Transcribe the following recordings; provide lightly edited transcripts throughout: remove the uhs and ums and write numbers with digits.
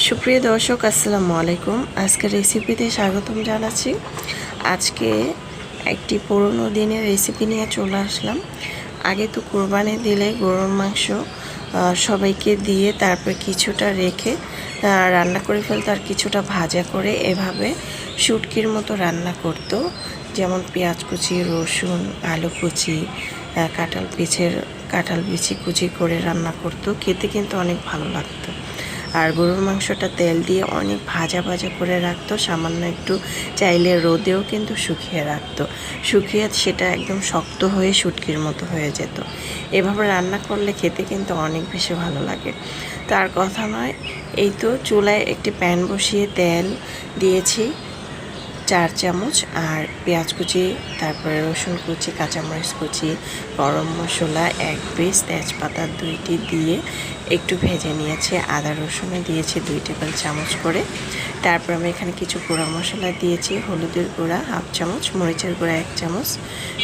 সুপ্রিয় দর্শক, আসসালামু আলাইকুম। আজকের রেসিপিতে স্বাগতম জানাচ্ছি। আজকে একটি পুরনো দিনের রেসিপি নিয়ে চলে আসলাম। আগে তো কোরবানি দিলে গরুর মাংস সবাইকে দিয়ে তারপর কিছুটা রেখে রান্না করে ফেলতো, আর কিছুটা ভাজা করে এভাবে শুটকির মতো রান্না করতো। যেমন পেঁয়াজ কুচি, রসুন, আলু কুচি, কাঁঠাল বিচি কুচি করে রান্না করতো। খেতে কিন্তু অনেক ভালো লাগতো। আর গরুর মাংসটা তেল দিয়ে অনেক ভাজা ভাজা করে রাখতো, সামান্য একটু চাইলে রোদেও কিন্তু শুকিয়ে রাখতো। শুকিয়ে সেটা একদম শক্ত হয়ে শুটকির মতো হয়ে যেত। এভাবে রান্না করলে খেতে কিন্তু অনেক বেশি ভালো লাগে। তার কথা নয়, এই তো চুলায় একটি প্যান বসিয়ে তেল দিয়েছি 4 চামচ, আর পেঁয়াজ কুচি, তারপরে রসুন কুচি, কাঁচামরিচ কুচি, গরম মশলা 1 পিস, তেজপাতা 2টি দিয়ে একটু ভেজে নিয়েছি। আদা রসুনও দিয়েছি 2 টেবিল চামচ করে। তারপর আমি এখানে কিছু গুঁড়া মশলা দিয়েছি। হলুদের গুঁড়া 1/2 চামচ, মরিচের গুঁড়া 1 চামচ,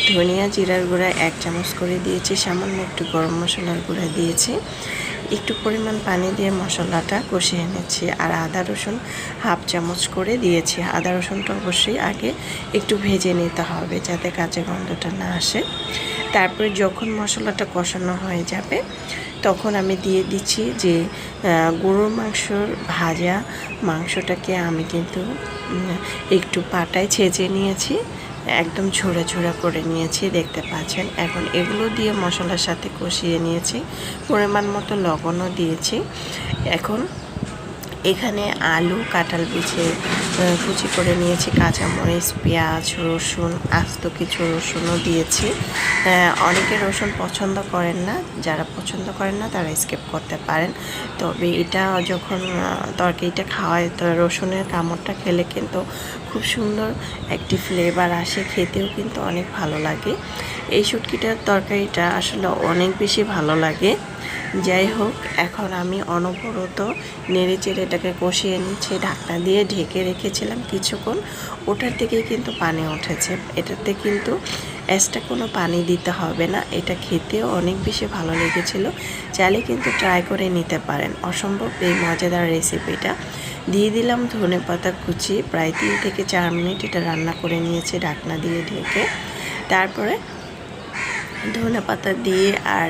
ধনিয়া জিরার গুঁড়া 1 চামচ করে দিয়েছি। সামান্য একটু গরম মশলার গুঁড়া দিয়েছি। একটু পরিমাণ পানি দিয়ে মশলাটা কষিয়ে নিচ্ছি। আর আদা রসুন 1/2 চামচ করে দিয়েছি। আদা রসুনটা অবশ্যই আগে একটু ভেজে নিতে হবে যাতে কাঁচা গন্ধটা না আসে। তারপরে যখন মশলাটা কষানো হয়ে যাবে তখন আমি দিয়ে দিচ্ছি যে গরুর মাংসর ভাজা মাংসটাকে আমি কিন্তু একটু পাটায় ছেঁচে নিয়েছি, একদম ঝোড়া ঝোড়া করে নিয়েছি, দেখতে পাচ্ছেন। এখন এগুলো দিয়ে মশলার সাথে কষিয়ে নিয়েছি, পরিমাণ মতো লবণও দিয়েছি। এখন এখানে আলু, কাঁঠাল বিছে কুচি করে নিয়েছি, কাঁচামরিচ, পেঁয়াজ, রসুন, আস্ত কিছু রসুনও দিয়েছি। অনেকে রসুন পছন্দ করেন না, যারা পছন্দ করেন না তারা স্কিপ করতে পারেন। তবে এটা যখন তরকারিটা খাওয়ায় তো রসুনের কামড়টা খেলে কিন্তু খুব সুন্দর একটি ফ্লেভার আসে, খেতেও কিন্তু অনেক ভালো লাগে। এই শুটকিটার তরকারিটা আসলে অনেক বেশি ভালো লাগে। যাই হোক, এখন আমি অনবরত নেড়ে চেড়ে এটাকে কষিয়ে নিচ্ছি। ঢাকনা দিয়ে ঢেকে রেখেছিলাম কিছুক্ষণ, ওটার থেকেই কিন্তু পানি উঠেছে। এটাতে কিন্তু এক্সট্রা কোনো পানি দিতে হবে না। এটা খেতেও অনেক বেশি ভালো লেগেছিল। চাইলে কিন্তু ট্রাই করে নিতে পারেন। অসম্ভব এই মজাদার রেসিপিটা। দিয়ে দিলাম ধনেপাতা কুচি। প্রায় 3 থেকে 4 মিনিট এটা রান্না করে নিয়েছি ঢাকনা দিয়ে ঢেকে। তারপরে ধনেপাতা দিয়ে আর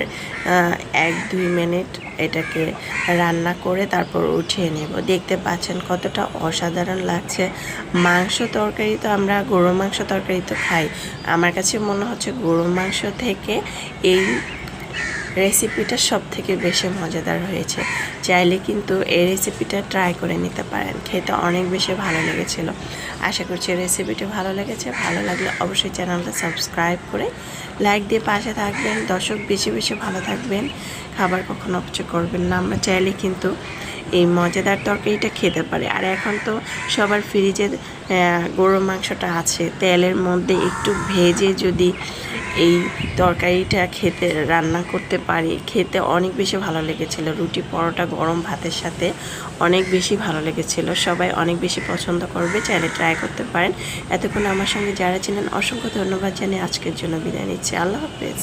1-2 মিনিট এটাকে রান্না করে তারপর উঠিয়ে নেব। দেখতে পাচ্ছেন কতটা অসাধারণ লাগছে। মাংস তরকারি তো আমরা গরুর মাংস তরকারি তো খাই, আমার কাছে মনে হচ্ছে গরুর মাংস থেকে এই রেসিপিটা সব থেকে বেশি মজাদার হয়েছে। চাইলে কিন্তু এই রেসিপিটা ট্রাই করে নিতে পারেন, খেতে অনেক বেশি ভালো লেগেছিল। আশা করছি রেসিপিটি ভালো লেগেছে। ভালো লাগলে অবশ্যই চ্যানেলটা সাবস্ক্রাইব করে লাইক দিয়ে পাশে থাকবেন। দর্শক, বেশি বেশি ভালো থাকবেন, খাবার কখনো অপচয় করবেন না। আমরা চাইলে কিন্তু এই মজাদার তরকারিটা খেতে পারি। আর এখন তো সবার ফ্রিজে গরুর মাংসটা আছে, তেলের মধ্যে একটু ভেজে যদি এই তরকারিটা রান্না করতে পারি, খেতে অনেক বেশি ভালো লেগেছিল। রুটি, পরোটা, গরম ভাতের সাথে অনেক বেশি ভালো লেগেছিল। সবাই অনেক বেশি পছন্দ করবে, চাইলে ট্রাই করতে পারেন। এতক্ষণ আমার সঙ্গে যারা ছিলেন অসংখ্য ধন্যবাদ জানিয়ে আজকের জন্য বিদায় নিচ্ছি। আল্লাহ হাফেজ।